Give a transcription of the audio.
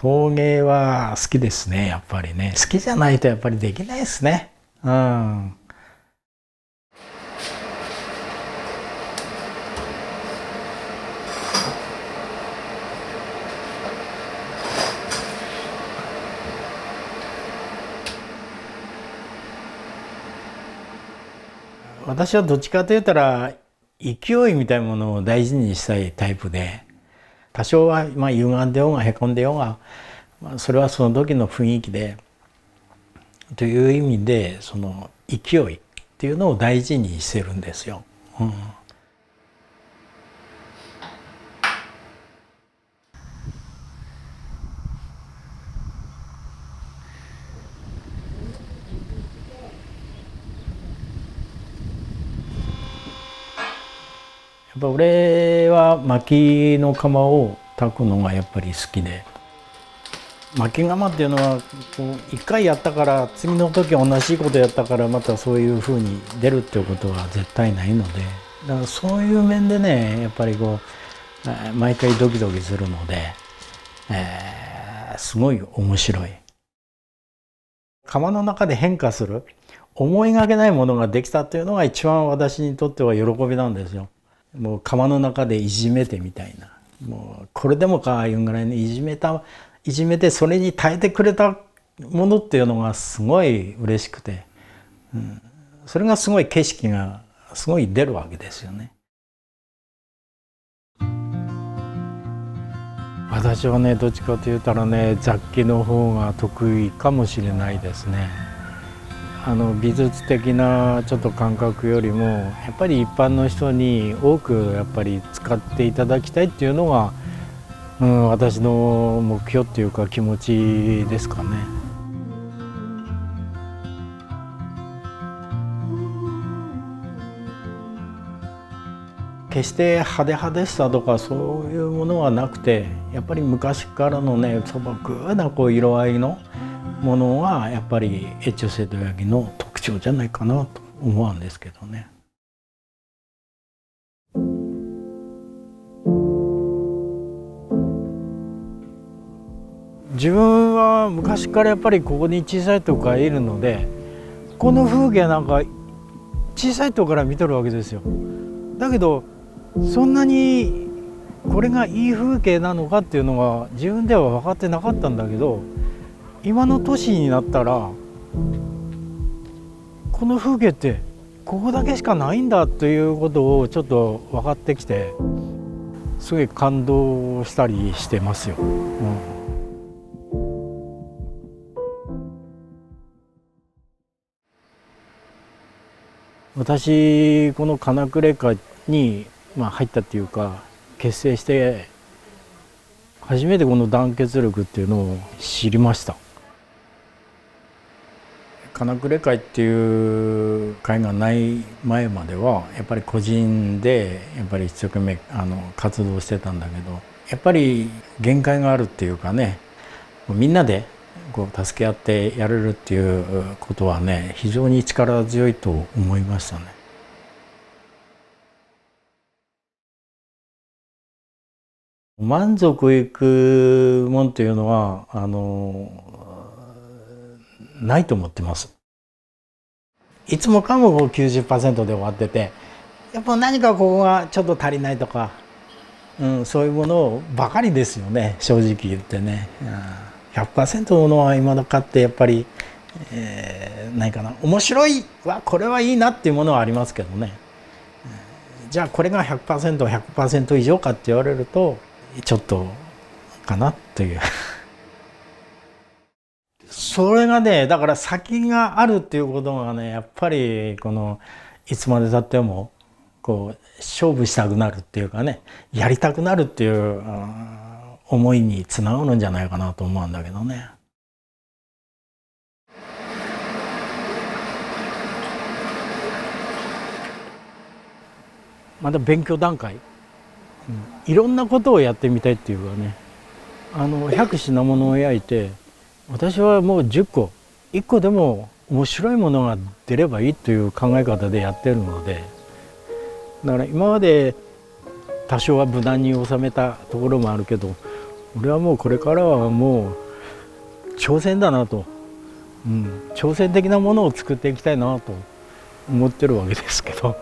陶芸は好きですね、やっぱりね。好きじゃないとやっぱりできないですね。うん。私はどっちかと言ったら勢いみたいなものを大事にしたいタイプで、多少は歪んでようがへこんでようが、それはその時の雰囲気でという意味で、その勢いっていうのを大事にしてるんですよ。うん、やっぱ俺は薪の窯を炊くのがやっぱり好きで、薪窯っていうのはこう一回やったから次の時同じことやったからまたそういうふうに出るっていうことは絶対ないので、だからそういう面でねやっぱりこう毎回ドキドキするので、すごい面白い。窯の中で変化する思いがけないものができたっていうのが一番私にとっては喜びなんですよ。もう窯の中でいじめてみたいな、もうこれでもかいうぐらいにいじめてそれに耐えてくれたものっていうのがすごい嬉しくて、それがすごい景色がすごい出るわけですよね。私はねどっちかと言ったらね雑記の方が得意かもしれないですね。美術的なちょっと感覚よりもやっぱり一般の人に多くやっぱり使っていただきたいっていうのが、私の目標っていうか気持ちですかね。決して派手派手さとかそういうものはなくて、やっぱり昔からのね素朴なこう色合いのものはやっぱり越中瀬戸焼の特徴じゃないかなと思うんですけどね。自分は昔からやっぱりここに小さい時からいるので、この風景なんか小さい時から見てるわけですよ。だけどそんなにこれがいい風景なのかっていうのが自分では分かってなかったんだけど、今の年になったらこの風景ってここだけしかないんだということをちょっと分かってきて、すごい感動したりしてますよ。私この金呉会に入ったっていうか結成して初めてこの団結力っていうのを知りました。金呉会っていう会がない前まではやっぱり個人でやっぱり一生懸命活動してたんだけど、やっぱり限界があるっていうかね、みんなでこう助け合ってやれるっていうことはね非常に力強いと思いましたね。満足いくもんっていうのはないと思ってます。いつもかも 90% で終わってて、やっぱ何かここがちょっと足りないとか、そういうものばかりですよね、正直言ってね。100% のものは今だかってやっぱり、ないかな。面白いわ、これはいいなっていうものはありますけどね。じゃあこれが 100%、100% 以上かって言われるとちょっとかなというそれがねだから先があるっていうことがねやっぱりこのいつまでたってもこう勝負したくなるっていうかね、やりたくなるっていう思いにつながるんじゃないかなと思うんだけどね。まだ勉強段階、いろんなことをやってみたいっていうかね、100品物を焼いて私はもう10個1個でも面白いものが出ればいいという考え方でやってるので、だから今まで多少は無難に収めたところもあるけど、俺はもうこれからはもう挑戦だなと、挑戦的なものを作っていきたいなと思ってるわけですけど。